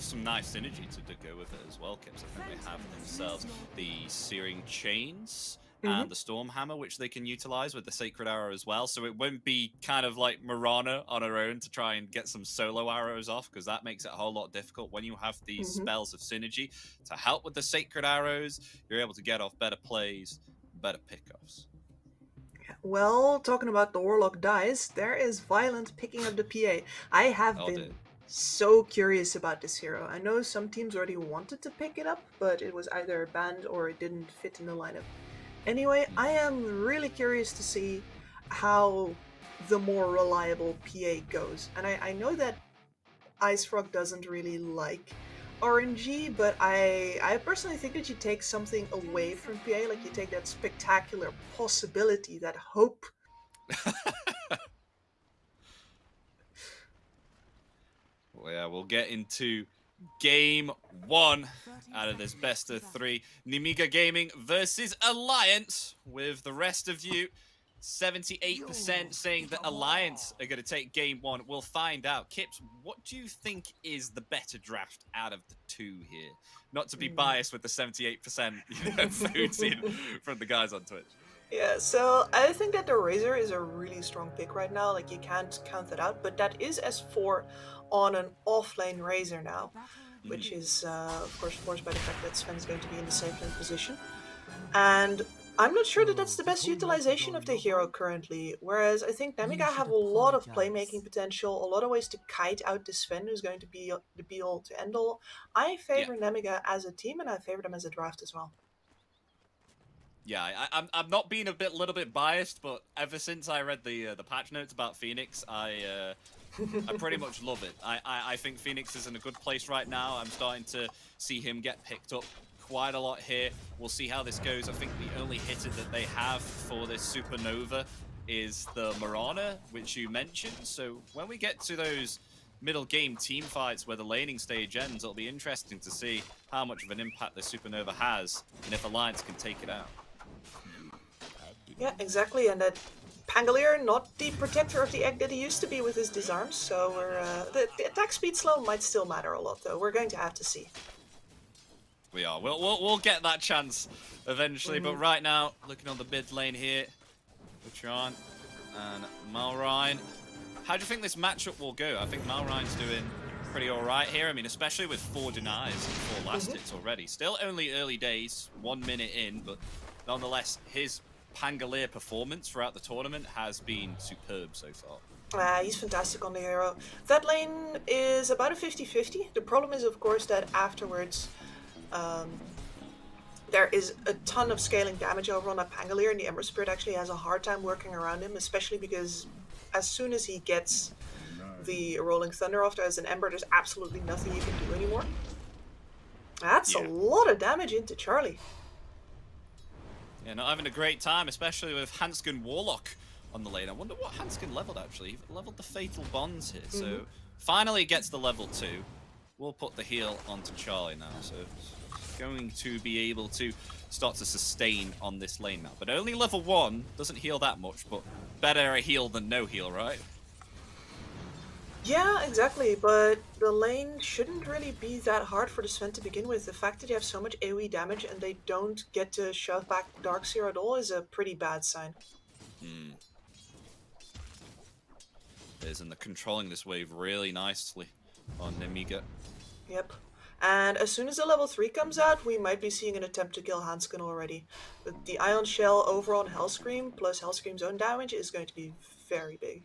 some nice synergy to go with it as well, Kips. I think they have themselves the Searing Chains and the Storm Hammer, which they can utilize with the Sacred Arrow as well. So it won't be kind of like Mirana on her own to try and get some solo arrows off, because that makes it a whole lot difficult. When you have these spells of synergy to help with the Sacred Arrows, you're able to get off better plays, better pickoffs. Well, talking about the Warlock dies, there is Violent picking up the PA. I have been so curious about this hero. I know some teams already wanted to pick it up, but it was either banned or it didn't fit in the lineup. Anyway, I am really curious to see how the more reliable PA goes. And I know that IceFrog doesn't really like RNG, but I personally think that you take something away from PA, like you take that spectacular possibility, that hope. Well, yeah, we'll get into game 1 out of this best of 3. Nemiga Gaming versus Alliance, with the rest of you 78% saying that Alliance are going to take game 1. We'll find out. Kips, what do you think is the better draft out of the two here? Not to be biased with the 78% votes in from the guys on Twitch. Yeah, so I think that the RodjER is a really strong pick right now. Like, you can't count that out, but that is S4 on an offlane RodjER now, which is, of course, forced by the fact that Sven's going to be in the safe lane position. And I'm not sure that that's the best utilization of the hero currently, whereas I think Nemiga have a lot of playmaking potential, a lot of ways to kite out this Sven, who's going to be the be-all to end-all. I favor Nemiga as a team, and I favor them as a draft as well. Yeah, I'm not being a little bit biased, but ever since I read the patch notes about Phoenix, I pretty much love it. I think Phoenix is in a good place right now. I'm starting to see him get picked up quite a lot here. We'll see how this goes. I think the only hitter that they have for this Supernova is the Mirana, which you mentioned. So when we get to those middle game team fights where the laning stage ends, it'll be interesting to see how much of an impact the Supernova has and if Alliance can take it out. Yeah, exactly, and that Pangolier, not the protector of the egg that he used to be with his disarms, so the attack speed slow might still matter a lot, though. We're going to have to see. We are. We'll get that chance eventually, but right now, looking on the mid lane here, ChYuan and Malrine. How do you think this matchup will go? I think Malrine's doing pretty alright here. I mean, especially with 4 denies and 4 last hits already. Still only early days, 1 minute in, but nonetheless, his Pangolier performance throughout the tournament has been superb so far. He's fantastic on the hero. That lane is about a 50-50. The problem is, of course, that afterwards there is a ton of scaling damage over on that Pangolier, and the Ember Spirit actually has a hard time working around him, especially because as soon as he gets the Rolling Thunder off as an Ember, there's absolutely nothing you can do anymore. That's a lot of damage into Charlie. Yeah, not having a great time, especially with Handsken Warlock on the lane. I wonder what Handsken leveled, actually. He leveled the Fatal Bonds here, so finally gets the level 2. We'll put the heal onto Charlie now, so going to be able to start to sustain on this lane now. But only level 1, doesn't heal that much, but better a heal than no heal, right? Yeah, exactly, but the lane shouldn't really be that hard for the Sven to begin with. The fact that they have so much AoE damage and they don't get to shove back Darkseer at all is a pretty bad sign. And they're controlling this wave really nicely on Nemiga. Yep. And as soon as the level 3 comes out, we might be seeing an attempt to kill Handsken already. But the Ion Shell over on Hellscream, plus Hellscream's own damage, is going to be very big.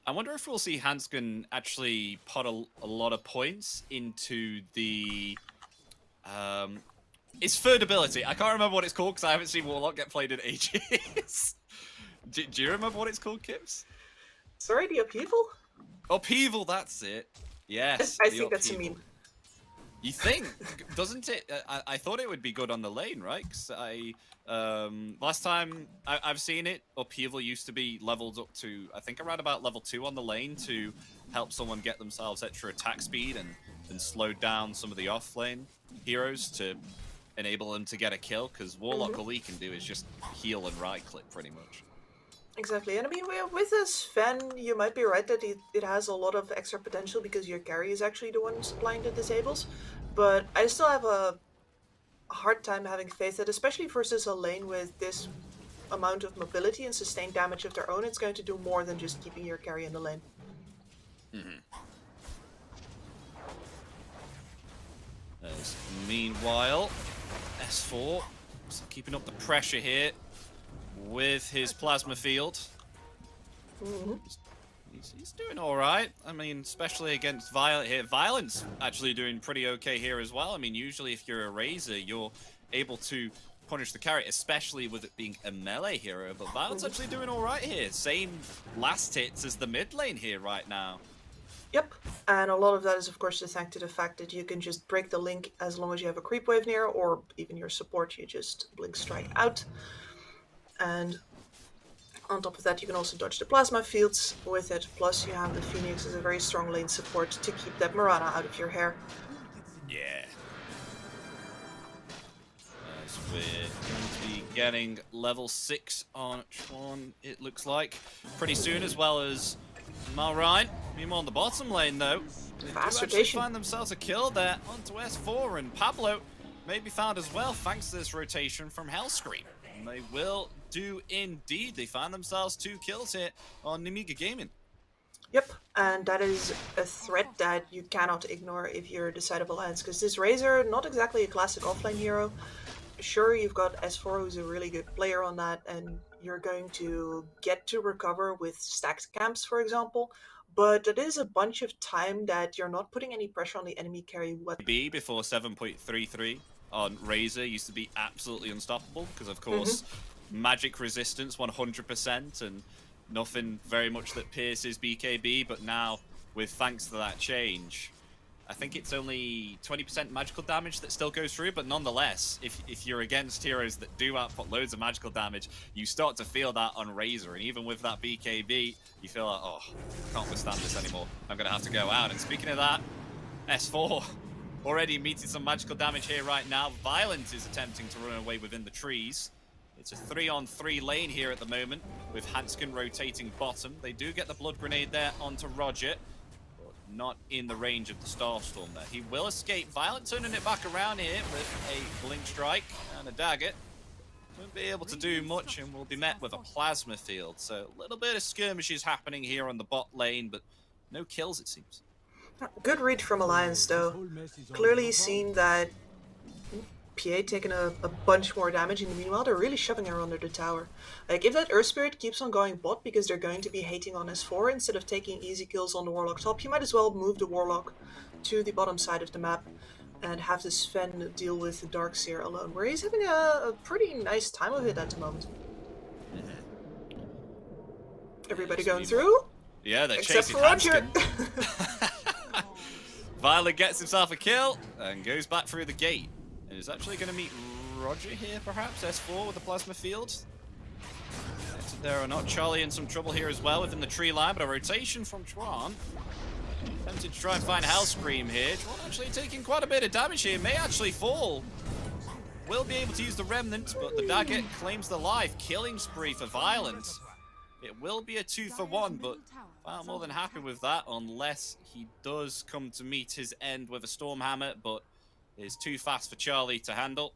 I wonder if we'll see Handsken actually put a lot of points into the... It's third ability. I can't remember what it's called because I haven't seen Warlock get played in ages. do you remember what it's called, Kips? Sorry, the Upheaval? Upheaval, that's it. Yes. I think that's a meme. You think? Doesn't it? I thought it would be good on the lane, right? Because last time I've seen it, Upheaval used to be leveled up to, I think, around about level 2 on the lane to help someone get themselves extra attack speed and slow down some of the off-lane heroes to enable them to get a kill, because Warlock all he can do is just heal and right-click pretty much. Exactly, and I mean, with this Sven, you might be right that it has a lot of extra potential because your carry is actually the one supplying the disables. But I still have a hard time having faith that, especially versus a lane with this amount of mobility and sustained damage of their own, it's going to do more than just keeping your carry in the lane. Meanwhile, S4 keeping up the pressure here with his plasma field. He's doing all right. I mean, especially against Violet here. Violent's actually doing pretty okay here as well. I mean, usually if you're a RodjER, you're able to punish the carry, especially with it being a melee hero. But Violet's actually doing all right here. Same last hits as the mid lane here right now. Yep, and a lot of that is, of course, thanks to the fact that you can just break the link as long as you have a creep wave near, or even your support, you just blink strike out. And on top of that, you can also dodge the plasma fields with it. Plus, you have the Phoenix as a very strong lane support to keep that Mirana out of your hair. Yeah. As we're going to be getting level 6 on ChYuan, it looks like, pretty soon, as well as Malrine. Meanwhile, on the bottom lane, though, they do actually find themselves a kill there onto S4, and Pablo may be found as well, thanks to this rotation from Hellscream. And they will do indeed. They find themselves 2 kills here on Nemiga Gaming. Yep, and that is a threat that you cannot ignore if you're the side of Alliance, because this RodjER, not exactly a classic offlane hero. Sure, you've got S4, who's a really good player on that, and you're going to get to recover with stacked camps, for example, but it is a bunch of time that you're not putting any pressure on the enemy carry. B before 7.33 on RodjER used to be absolutely unstoppable, because of course magic resistance 100% and nothing very much that pierces BKB, but now with thanks to that change, I think it's only 20% magical damage that still goes through, but nonetheless, if you're against heroes that do output loads of magical damage, you start to feel that on RodjER, and even with that BKB, you feel like, oh, I can't withstand this anymore. I'm going to have to go out. And speaking of that, S4 already meeting some magical damage here right now. Violent is attempting to run away within the trees. It's a 3-on-3 lane here at the moment, with Handsken rotating bottom. They do get the blood grenade there onto RodjER, not in the range of the Starstorm there. He will escape. Violent turning it back around here with a blink strike and a dagger. Won't be able to do much and will be met with a plasma field. So a little bit of skirmishes happening here on the bot lane, but no kills it seems. Good read from Alliance though. Clearly seen that PA taking a bunch more damage. In the meanwhile, they're really shoving her under the tower. Like, if that Earth Spirit keeps on going bot because they're going to be hating on S4 instead of taking easy kills on the Warlock top, you might as well move the Warlock to the bottom side of the map and have the Sven deal with the Darkseer alone, where he's having a pretty nice time of it at the moment. Everybody going through? Yeah, they're except chasing for RodjER. Violet gets himself a kill and goes back through the gate. And is actually going to meet RodjER here, perhaps? S4 with the plasma field. There or not. Charlie in some trouble here as well within the tree line, but a rotation from ChYuan. Tempted to try and find Hellscream here. ChYuan actually taking quite a bit of damage here. May actually fall. Will be able to use the remnant, but the dagger claims the life. Killing spree for Violent. It will be a 2-for-1, but I'm more than happy with that, unless he does come to meet his end with a Stormhammer, but is too fast for Charlie to handle.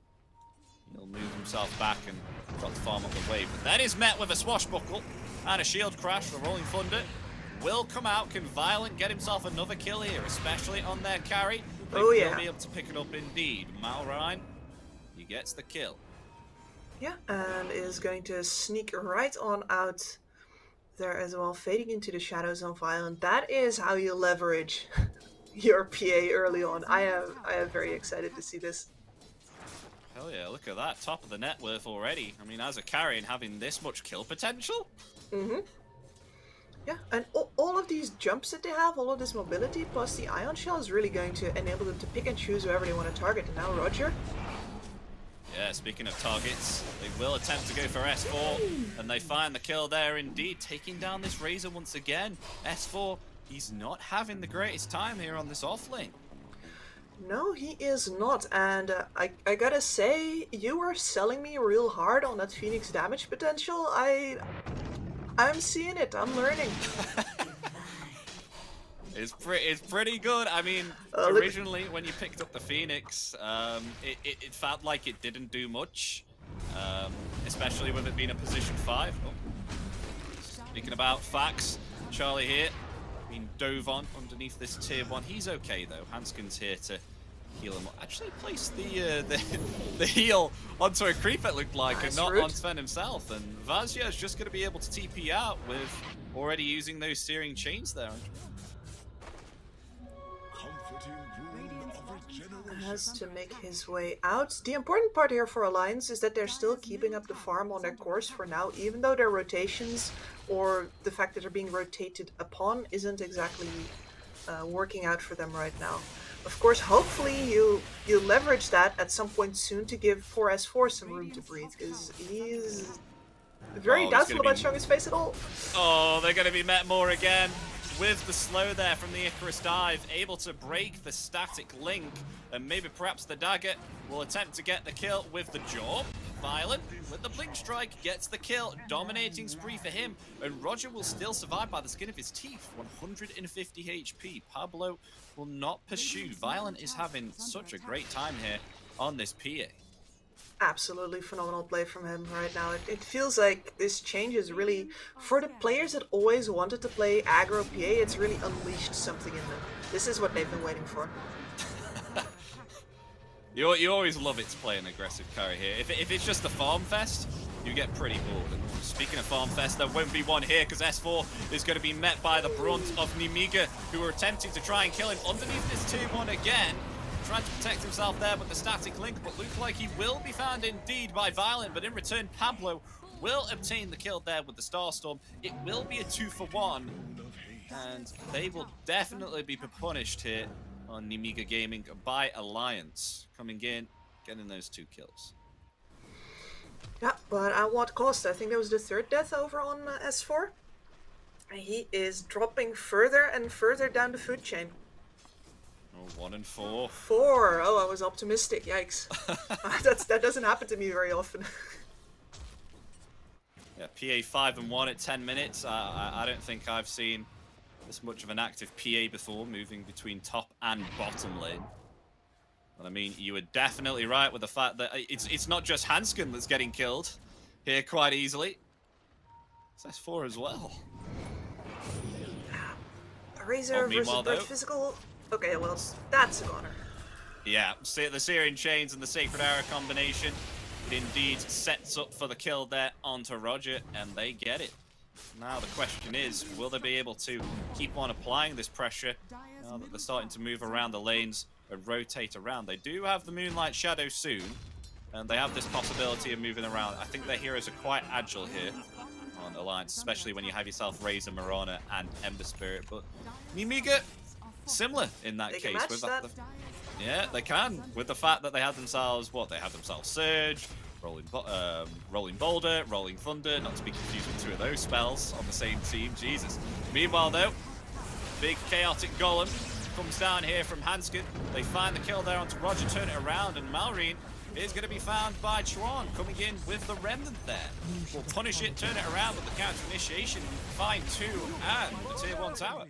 He'll move himself back and got to farm up the wave. But then is met with a swashbuckle and a shield crash. The Rolling Thunder will come out. Can Violent get himself another kill here, especially on their carry? They will be able to pick it up indeed. Malrine, he gets the kill. Yeah, and is going to sneak right on out there as well, fading into the shadows on Violent. That is how you leverage your PA early on. I am very excited to see this. Hell yeah, look at that. Top of the net worth already. I mean, as a carry and having this much kill potential. Yeah, and all of these jumps that they have, all of this mobility, plus the Ion Shell is really going to enable them to pick and choose whoever they want to target. And now RodjER. Yeah, speaking of targets, they will attempt to go for S4, and they find the kill there indeed, taking down this RodjER once again. S4, he's not having the greatest time here on this offlane. No, he is not, and I gotta say, you were selling me real hard on that Phoenix damage potential. I'm seeing it. I'm learning. It's pretty good. I mean, originally when you picked up the Phoenix, it felt like it didn't do much, especially with it being a position 5. Oh. Speaking about facts, Charlie here, being dove on underneath this tier 1. He's okay though. Handsken's here to heal him. Actually placed the heal onto a creep, it looked like, and not on Sven himself. And Vazya is just going to be able to TP out with already using those searing chains there. Has to make his way out. The important part here for Alliance is that they're still keeping up the farm on their course for now, even though their rotations or the fact that they're being rotated upon isn't exactly working out for them right now. Of course, hopefully you leverage that at some point soon to give poor S4 some room to breathe, because he's very doubtful about showing his face at all. Oh, they're going to be met more again. With the slow there from the Icarus dive, able to break the static link, and maybe perhaps the dagger will attempt to get the kill with the jaw. Violent with the blink strike gets the kill, dominating spree for him, and RodjER will still survive by the skin of his teeth. 150 HP. Pablo will not pursue. Violent is having such a great time here on this PA. Absolutely phenomenal play from him right now. It feels like this change is really, for the players that always wanted to play aggro PA, it's really unleashed something in them. This is what they've been waiting for. You always love it to play an aggressive carry here. If it's just a farm fest, you get pretty bored. And speaking of farm fest, there won't be one here because S4 is going to be met by the brunt of Nemiga, who are attempting to try and kill him underneath this tier 1 again. Trying to protect himself there with the static link, but looks like he will be found indeed by Violent, but in return Pablo will obtain the kill there with the Starstorm. It will be a 2-for-1, and they will definitely be punished here on Nemiga Gaming by Alliance. Coming in, getting those 2 kills. Yeah, but at what cost? I think that was the 3rd death over on S4. He is dropping further and further down the food chain. 1 and 4. 4. Oh, I was optimistic. Yikes. That doesn't happen to me very often. Yeah, PA 5 and 1 at 10 minutes. I don't think I've seen this much of an active PA before, moving between top and bottom lane. But I mean, you were definitely right with the fact that it's not just Handsken that's getting killed here quite easily. It's S4 as well. RodjER versus Bird Physical. Okay, well, that's a goner. Yeah, see the Searing Chains and the Sacred Arrow combination, it indeed sets up for the kill there onto RodjER, and they get it. Now the question is, will they be able to keep on applying this pressure now that they're starting to move around the lanes and rotate around? They do have the Moonlight Shadow soon, and they have this possibility of moving around. I think their heroes are quite agile here on Alliance, especially when you have yourself RodjER, Mirana, and Ember Spirit, but Nemiga, similar in that case. With that. Yeah, they can. With the fact that they had themselves, they had themselves Surge, Rolling Boulder, Rolling Thunder, not to be confused with 2 of those spells on the same team. Jesus. Meanwhile, though, big chaotic golem comes down here from Handsken. They find the kill there onto RodjER, turn it around, and Malrine is going to be found by ChYuan, coming in with the Remnant there. Will punish it, turn it around with the counter initiation, find 2 and the tier 1 tower.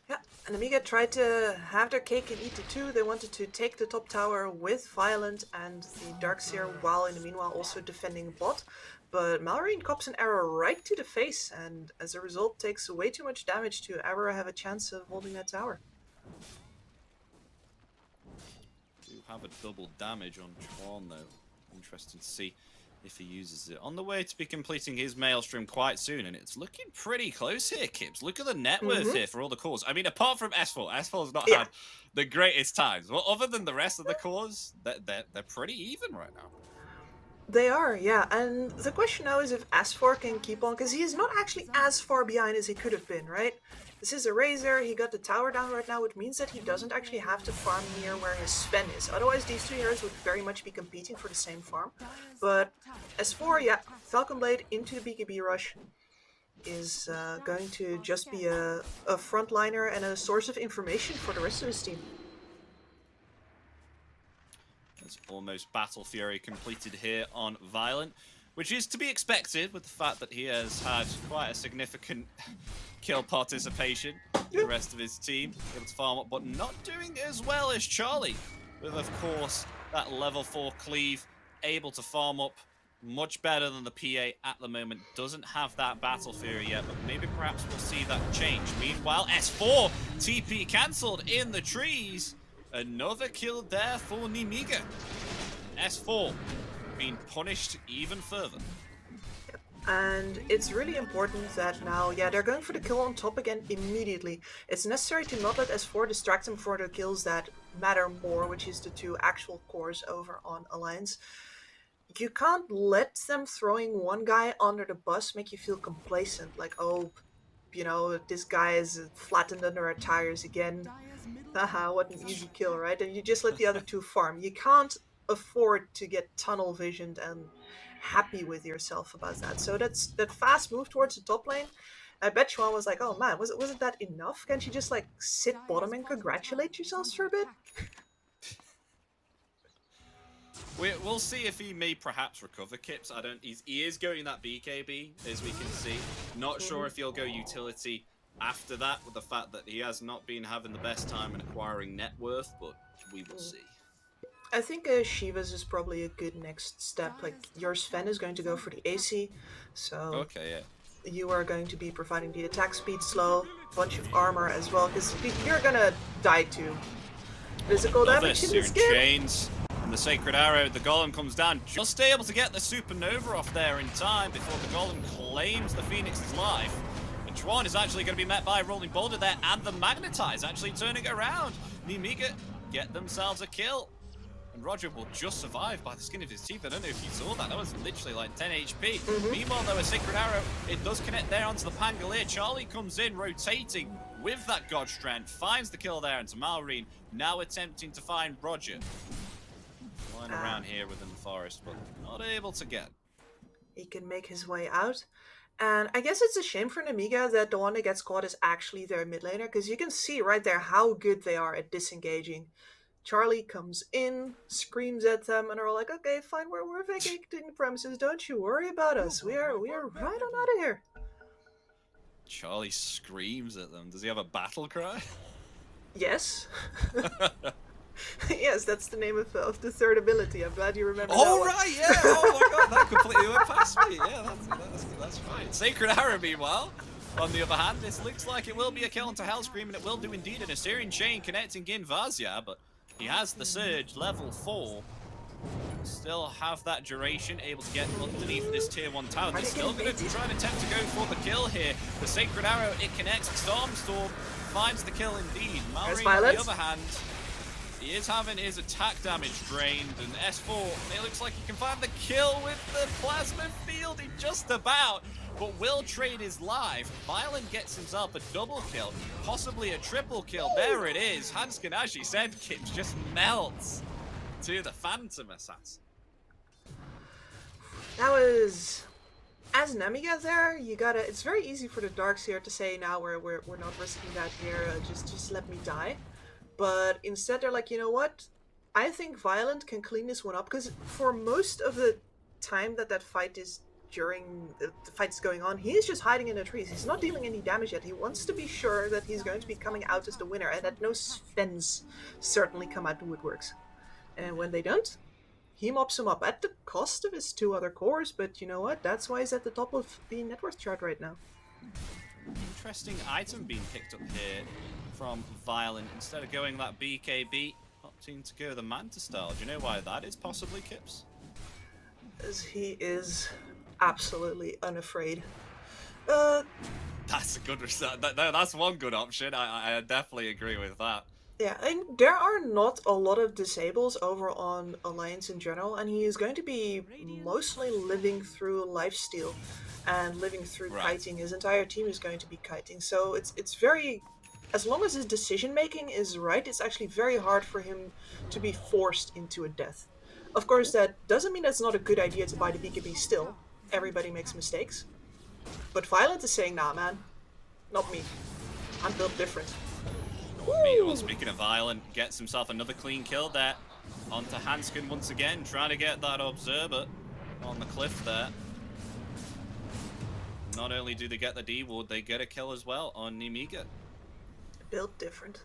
Yeah, and Nemiga tried to have their cake and eat it too. They wanted to take the top tower with Violent and the Darkseer, while in the meanwhile also defending bot. But Malrine cops an arrow right to the face, and as a result takes way too much damage to ever have a chance of holding that tower. Do have a double damage on ChYuan though. Interesting to see if he uses it. On the way to be completing his Maelstrom quite soon, and it's looking pretty close here, Kibs. Look at the net worth here for all the cores. I mean, apart from S4, S4's not had the greatest times. Well, other than the rest of the cores, they're pretty even right now. They are, yeah. And the question now is if S4 can keep on, because he is not actually as far behind as he could have been, right? This is a RodjER, he got the tower down right now, which means that he doesn't actually have to farm near where his Sven is. Otherwise, these 2 heroes would very much be competing for the same farm. But S4, yeah, Falcon Blade into the BKB rush is going to just be a frontliner and a source of information for the rest of his team. It's almost Battle Fury completed here on Violent. which is to be expected with the fact that he has had quite a significant kill participation. The rest of his team able to farm up, but not doing as well as Charlie. With, of course, that level 4 cleave, able to farm up much better than the PA at the moment. Doesn't have that battle fury yet, but maybe perhaps we'll see that change. Meanwhile, S4 TP cancelled in the trees. Another kill there for Nemiga. S4 being punished even further. And it's really important that now, yeah, they're going for the kill on top again immediately. It's necessary to not let S4 distract them for the kills that matter more, which is the 2 actual cores over on Alliance. You can't let them throwing one guy under the bus make you feel complacent, like, oh, you know, this guy is flattened under our tires again. Haha, what an easy kill, right? And you just let the other 2 farm. You can't afford to get tunnel visioned and happy with yourself about that. So that's that fast move towards the top lane. I bet ChYuan was like, oh man, wasn't that enough? Can't you just like sit bottom and congratulate yourselves for a bit? We'll see if he may perhaps recover Kips. He is going that BKB, as we can see. Not sure if he'll go utility after that, with the fact that he has not been having the best time in acquiring net worth, but we will see. I think Shiva's is probably a good next step. Like, your Sven is going to go for the AC, so okay, yeah. You are going to be providing the attack speed slow, bunch of armor as well, because you're gonna die to physical damage in this game. Chains. And the Sacred Arrow, the Golem comes down, just able to get the Supernova off there in time before the Golem claims the Phoenix's life. And ChYuan is actually going to be met by a Rolling Boulder there, and the Monetize actually turning it around. Nemiga get themselves a kill. And RodjER will just survive by the skin of his teeth. I don't know if you saw that. That was literally like 10 HP. Meanwhile, though, a Sacred Arrow, it does connect there onto the Pangolier. Charlie comes in, rotating with that God Strength, finds the kill there into Malrine, now attempting to find RodjER. Flying around here within the forest, but not able to get. He can make his way out. And I guess it's a shame for Nemiga that the one that gets caught is actually their mid laner, because you can see right there how good they are at disengaging. Charlie comes in, screams at them, and are all like, okay, fine, we're vacating the premises, don't you worry about us. We are right on out of here. Charlie screams at them. Does he have a battle cry? Yes. Yes, that's the name of the third ability. I'm glad you remember that Oh, one. right, yeah. Oh, my God, that completely went past me. Yeah, that's fine. Sacred Arrow, meanwhile, on the other hand, this looks like it will be a kill onto Hellscream, and it will do indeed an Assyrian Chain connecting in Vazya, but he has the Surge, level 4. Still have that duration, able to get underneath this tier 1 tower. They're still going to try and attempt to go for the kill here. The Sacred Arrow, it connects. Storm finds the kill indeed. Malrine, on the other hand, he is having his attack damage drained, and S4, it looks like he can find the kill with the plasma field. He just about, but will trade his life. Violent gets himself a double kill, possibly a triple kill. There it is. Handsken, as she said, Kips just melts to the Phantom Assassin. That was... As Nemiga there, you gotta... It's very easy for the Darks here to say, now we're not risking that here, just let me die. But instead they're like, you know what? I think Violent can clean this one up, because for most of the time that fight is during the fight's going on, he is just hiding in the trees. He's not dealing any damage yet. He wants to be sure that he's going to be coming out as the winner, and that no Svens certainly come out the woodworks. And when they don't, he mops him up at the cost of his 2 other cores, but you know what? That's why he's at the top of the net worth chart right now. Interesting item being picked up here from Violent. Instead of going that BKB, opting to go the Manta style. Do you know why that is possibly, Kips? As he is absolutely unafraid. That's a good result. That's one good option. I definitely agree with that. Yeah, and there are not a lot of disables over on Alliance in general, and he is going to be mostly living through lifesteal and living through kiting. His entire team is going to be kiting, so it's very... As long as his decision making is right, it's actually very hard for him to be forced into a death. Of course, that doesn't mean it's not a good idea to buy the BKB still. Everybody makes mistakes. But Violent is saying, nah man, not me. I'm built different. Meanwhile, speaking of Violent, gets himself another clean kill there. Onto Handsken once again, trying to get that Observer. on the cliff there. Not only do they get the D ward, they get a kill as well on Nemiga. Built different.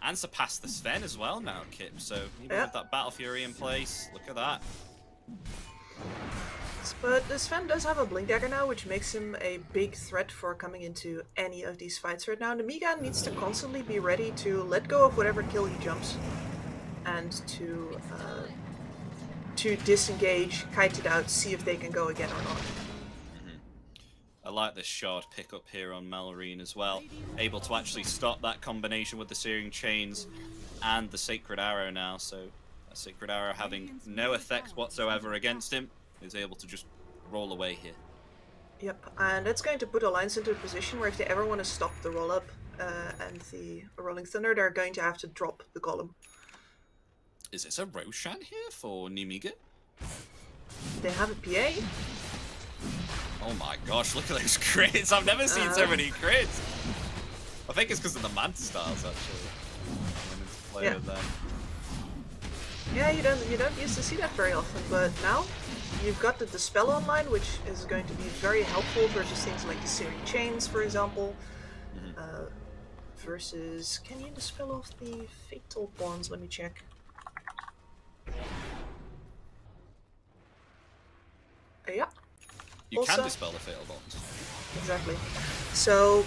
And surpass the Sven as well now, Kip. So even with that Battle Fury in place, look at that. But the Sven does have a Blink Dagger now, which makes him a big threat for coming into any of these fights right now. Nemiga needs to constantly be ready to let go of whatever kill he jumps, and to disengage, kite it out, see if they can go again or not. I like this shard pickup here on Malorine as well. Able to actually stop that combination with the Searing Chains and the Sacred Arrow now. So a Sacred Arrow having no effects whatsoever against him is able to just roll away here. Yep, and that's going to put Alliance into a position where if they ever want to stop the roll-up and the Rolling Thunder, they're going to have to drop the Golem. Is this a Roshan here for Nemiga? They have a PA. Oh my gosh, look at those crits. I've never seen so many crits. I think it's because of the Manta Stars, actually. Yeah. With them. Yeah, you don't used to see that very often, but now you've got the Dispel online, which is going to be very helpful versus things like the Searing Chains, for example. Versus, can you dispel off the Fatal Bonds? Let me check. Yeah. You also, can dispel the Fatal Bonds. Exactly. So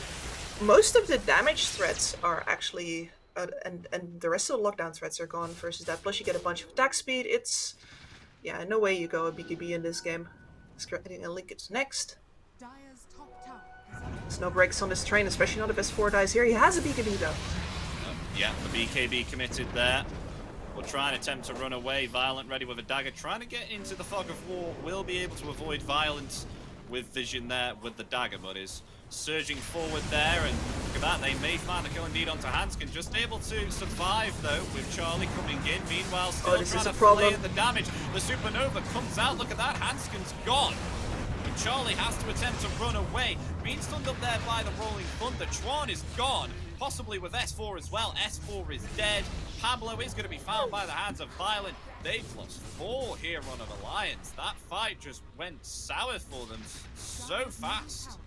most of the damage threats are actually, and the rest of the lockdown threats are gone versus that. Plus you get a bunch of attack speed. It's, yeah, no way you go a BKB in this game. Getting a link it's next. There's no breaks on this train, especially not if S4 dies here. He has a BKB though. Yeah, the BKB committed there. Will try and attempt to run away. Violent ready with a dagger, trying to get into the fog of war. Will be able to avoid violence with vision there with the dagger, but is surging forward there. And look at that, they may find the kill indeed onto Handsken. Just able to survive though with Charlie coming in. Meanwhile, still trying to play at the damage. The Supernova comes out. Look at that, Handsken's gone. And Charlie has to attempt to run away. Being stunned up there by the Rolling Thunder. ChYuan is gone. Possibly with S4 as well. S4 is dead. Pablo is going to be found by the hands of Violent. They've lost 4 here on of Alliance. That fight just went sour for them so fast.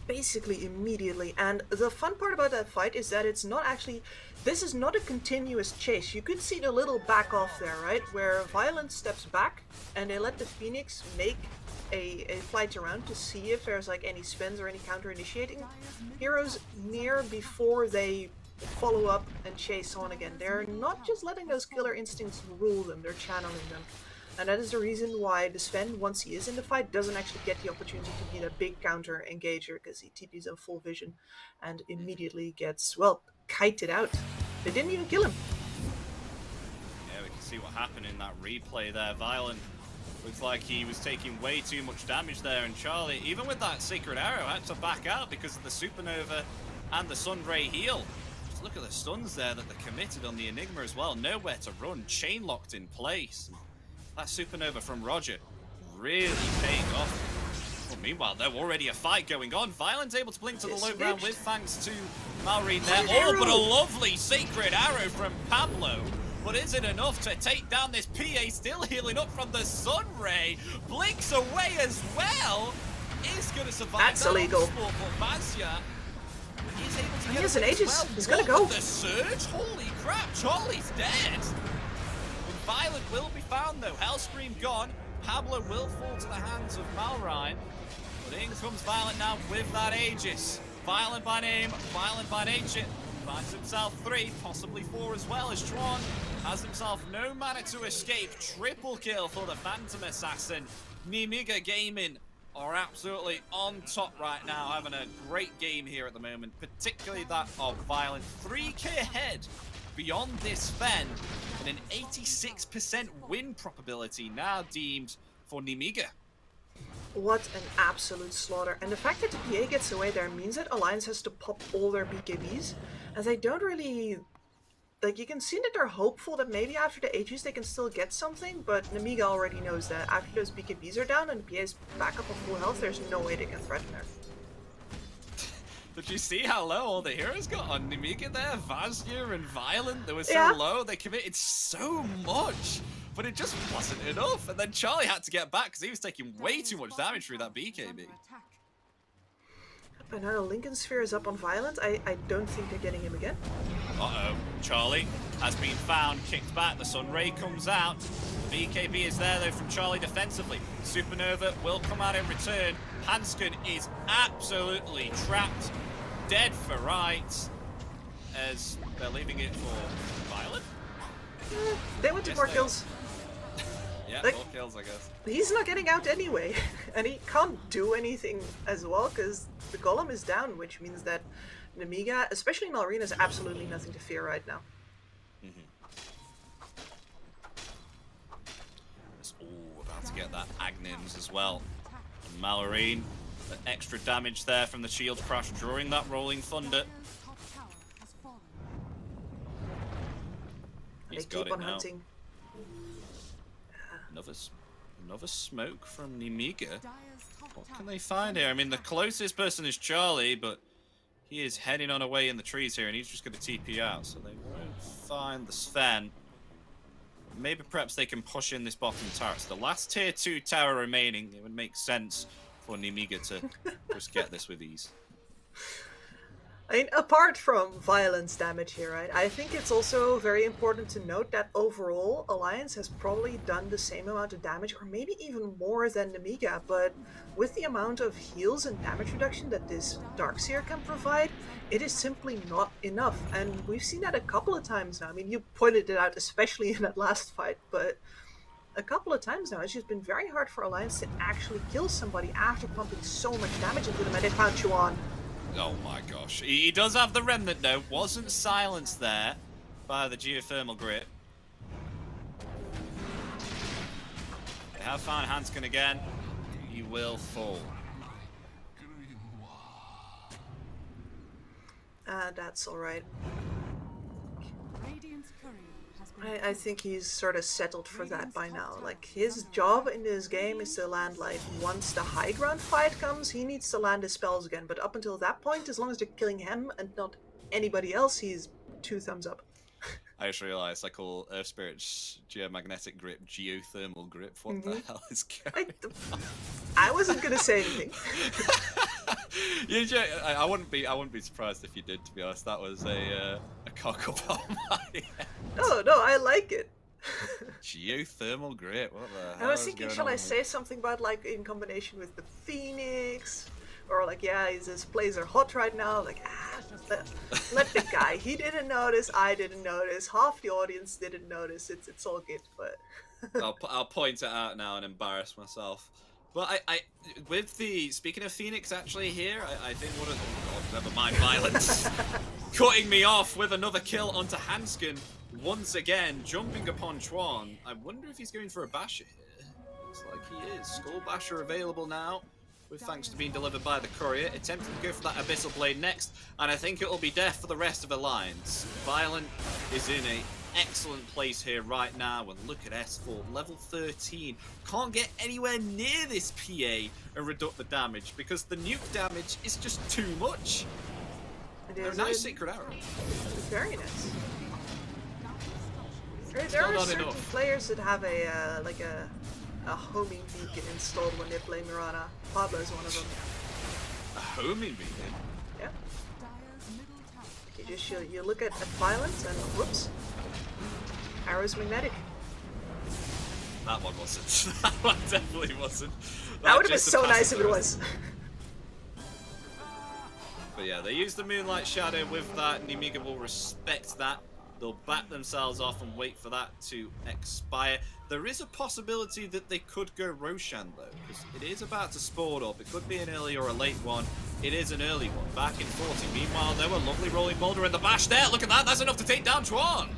Basically immediately. And the fun part about that fight is that it's not actually, this is not a continuous chase. You could see the little back off there, right? Where Violent steps back and they let the Phoenix make a flight around to see if there's like any spins or any counter initiating heroes near before they follow up and chase on again. They're not just letting those killer instincts rule them, they're channeling them. And that is the reason why the Sven, once he is in the fight, doesn't actually get the opportunity to be that big counter engager, because he TPs on full vision and immediately gets, well, kited out. They didn't even kill him. Yeah, we can see what happened in that replay there. Violent looks like he was taking way too much damage there, and Charlie, even with that Sacred Arrow, had to back out because of the Supernova and the Sunray heal. Just look at the stuns there that they're committed on the Enigma as well. Nowhere to run, chain locked in place. That Supernova from RodjER really paying off. Well, meanwhile, there's already a fight going on. Violent's able to blink to the low ground with thanks to Malorine there. Oh, but a lovely Sacred Arrow from Pablo. But is it enough to take down this PA? Still healing up from the Sunray. Blinks away as well. Is going to survive. That's illegal. But Vazya is able to get has an Aegis. He's going to go. go. The surge? Holy crap. Charlie's dead. And Violent will be found though. Hellscream gone. Pablo will fall to the hands of Malorine. But in comes Violent now with that Aegis. Violent by name, Violent by nature. Finds himself 3, possibly 4 as well, as ChYuan has himself no mana to escape. Triple kill for the Phantom Assassin. Nemiga Gaming are absolutely on top right now, having a great game here at the moment, particularly that of Violent. 3k ahead beyond this Sven, and an 86% win probability now deemed for Nemiga. What an absolute slaughter. And the fact that the PA gets away there means that Alliance has to pop all their BKBs, as they don't really, like, you can see that they're hopeful that maybe after the Aegis they can still get something, but Nemiga already knows that after those BKBs are down and the PA's back up on full health, there's no way they can threaten her. Did you see how low all the heroes got on Nemiga there? Vazya and Violent, they were so Yeah. low, they committed so much. but it just wasn't enough. And then Charlie had to get back because he was taking way too much damage through that BKB. But now Lincoln Sphere is up on Violent. I don't think they're getting him again. Uh-oh. Charlie has been found, kicked back. The Sun Ray comes out. The BKB is there, though, from Charlie defensively. Supernova will come out in return. Handsken is absolutely trapped. Dead for rights. As they're leaving it for Violent. They want to more kills. Yeah, like, more kills, I guess. He's not getting out anyway. And he can't do anything as well, because the golem is down, which means that Nemiga, especially Malrine, has absolutely nothing to fear right now. About to get that Agnims as well. And Malrine, the extra damage there from the shield crash, drawing that rolling thunder. He's They keep on hunting. Another smoke from Nemiga. What can they find here? I mean, the closest person is Charlie, but he is heading on away in the trees here, and he's just going to TP out, so they won't find the Sven. Maybe perhaps they can push in this bottom tower. It's the last tier 2 tower remaining. It would make sense for Nemiga to just get this with ease. I mean, apart from violence damage here, right, I think it's also very important to note that overall, Alliance has probably done the same amount of damage, or maybe even more than Nemiga, but with the amount of heals and damage reduction that this Darkseer can provide, it is simply not enough, and we've seen that a couple of times now. I mean, you pointed it out, especially in that last fight, but a couple of times now, it's just been very hard for Alliance to actually kill somebody after pumping so much damage into them, and they found ChYuan. Oh my gosh. He does have the remnant though. Wasn't silenced there by the geothermal grip. They have found Handsken again. He will fall. That's alright. I think he's sort of settled for that by now. Like, his job in this game is to land, like, once the high ground fight comes, he needs to land his spells again. But up until that point, as long as they're killing him and not anybody else, he's 2 thumbs up. I just realised I call Earth Spirit's geomagnetic grip geothermal grip. What the hell is going on? I wasn't gonna say anything. I wouldn't be surprised if you did, to be honest. That was a cock up on my head. No, I like it. Geothermal grip, what the hell? I was thinking, shall I say something about, like, in combination with the Phoenix? Or like, yeah, his plays are hot right now. Like, let the guy. He didn't notice. I didn't notice. Half the audience didn't notice. It's all good. But I'll point it out now and embarrass myself. But speaking of Phoenix, actually here, I think one of the, never mind violence, cutting me off with another kill onto Handsken once again, jumping upon ChYuan. I wonder if he's going for a basher here. Looks like he is. Skull basher available now, with thanks to being delivered by the courier. Attempting to go for that Abyssal Blade next, and I think it will be death for the rest of the lines. Violent is in a excellent place here right now, and look at S4, level 13. Can't get anywhere near this PA and reduce the damage, because the nuke damage is just too much. A nice secret arrow. Very nice. There are certain players that have a homing beacon installed when they play Mirana. Pablo is one of them. A homing beacon? Yeah. You look at violence and whoops. Arrow's magnetic. That one wasn't. That one definitely wasn't. That would have been so nice if it was. But yeah, they use the Moonlight Shadow with that. Nemiga will respect that. They'll back themselves off and wait for that to expire. There is a possibility that they could go Roshan though, because it is about to spawn up. It could be an early or a late one. It is an early one. Back in 40. Meanwhile, though, a lovely rolling boulder in the bash there. Look at that. That's enough to take down ChYuan.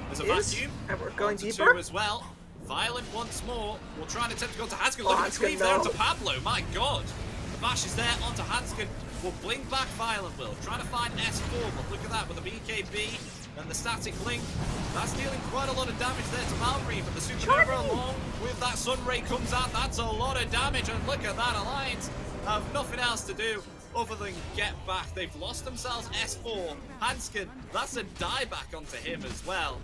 There's a vacuum. And we're going deeper as well. Violent once more. We'll try and attempt to go to Handsken. Look at the cleave there onto Pablo. My God. The bash is there onto Handsken. We'll bling back Violent Will. Trying to find S4, but look at that with the BKB and the static link. That's dealing quite a lot of damage there to Malrine, but the Supernova along with that Sun Ray comes out. That's a lot of damage, and look at that. Alliance have nothing else to do other than get back. They've lost themselves S4. Handsken, that's a dieback onto him as well.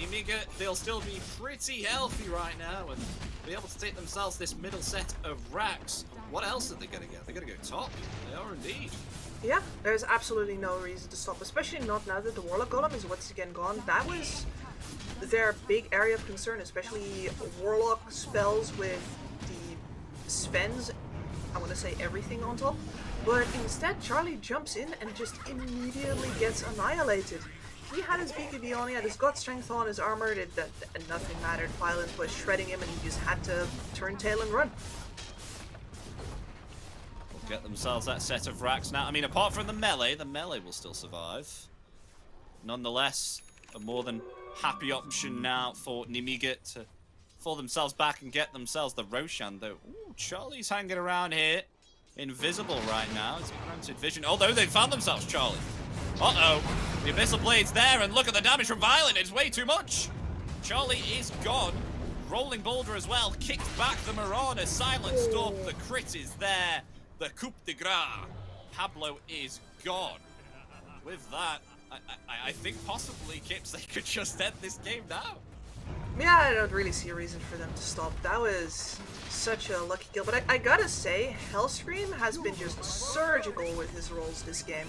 Nemiga, they'll still be pretty healthy right now and be able to take themselves this middle set of racks. What else are they going to get? They're going to go top. They are indeed. Yeah, there's absolutely no reason to stop, especially not now that the Warlock Golem is once again gone. That was their big area of concern, especially Warlock spells with the Svens. I want to say everything on top. But instead, Charlie jumps in and just immediately gets annihilated. He had his BTB on, he had his God Strength on, his armor, and nothing mattered. Violent was shredding him and he just had to turn tail and run. Get themselves that set of racks now. I mean, apart from the melee will still survive. Nonetheless, a more than happy option now for Nemiga to fall themselves back and get themselves the Roshan, though. Ooh, Charlie's hanging around here. Invisible right now. It's granted vision. Although they found themselves, Charlie. Uh-oh. The Abyssal Blade's there, and look at the damage from Violent. It's way too much. Charlie is gone. Rolling Boulder as well. Kicked back the Marauder. Silent Stalk. The crit is there. The coup de grace. Pablo is gone. With that, I think possibly, Kips, they could just end this game now. Yeah, I don't really see a reason for them to stop. That was such a lucky kill. But I gotta say, Hellscream has been just surgical with his rolls this game.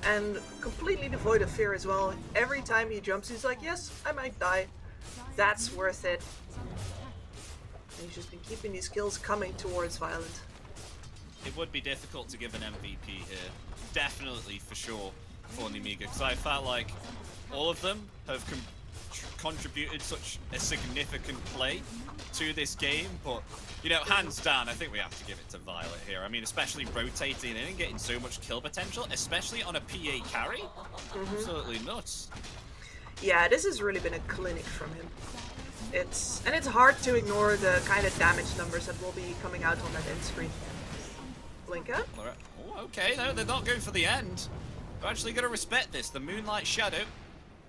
And completely devoid of fear as well. Every time he jumps, he's like, yes, I might die. That's worth it. And he's just been keeping these kills coming towards Violent. It would be difficult to give an MVP here. Definitely, for sure, for Nemiga. Because I felt like all of them have contributed such a significant play to this game. But, you know, hands down, I think we have to give it to Violet here. I mean, especially rotating in and getting so much kill potential, especially on a PA carry. Absolutely nuts. Yeah, this has really been a clinic from him. It's hard to ignore the kind of damage numbers that will be coming out on that end screen. Blinker? Oh, okay, no, they're not going for the end. They're actually going to respect this. The Moonlight Shadow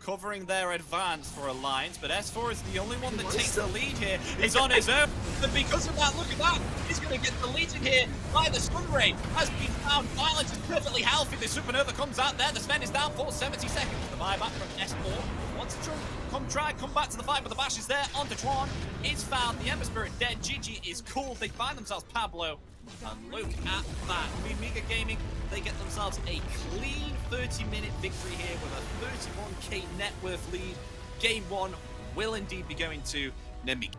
covering their advance for Alliance, but S4 is the only one that takes the lead here. He's on his own, and because of that, look at that! He's going to get deleted here by the Stun Ray. Has been found. Violence is perfectly healthy. The Supernova comes out there. The Sven is down for 70 seconds. The buyback from S4 wants to come back to the fight, but the bash is there. Onto ChYuan. It's found. The Ember Spirit dead. GG is cool. They find themselves Pablo. And look at that. Nemiga Gaming, they get themselves a clean 30-minute victory here with a 31k net worth lead. Game 1 will indeed be going to Nemiga.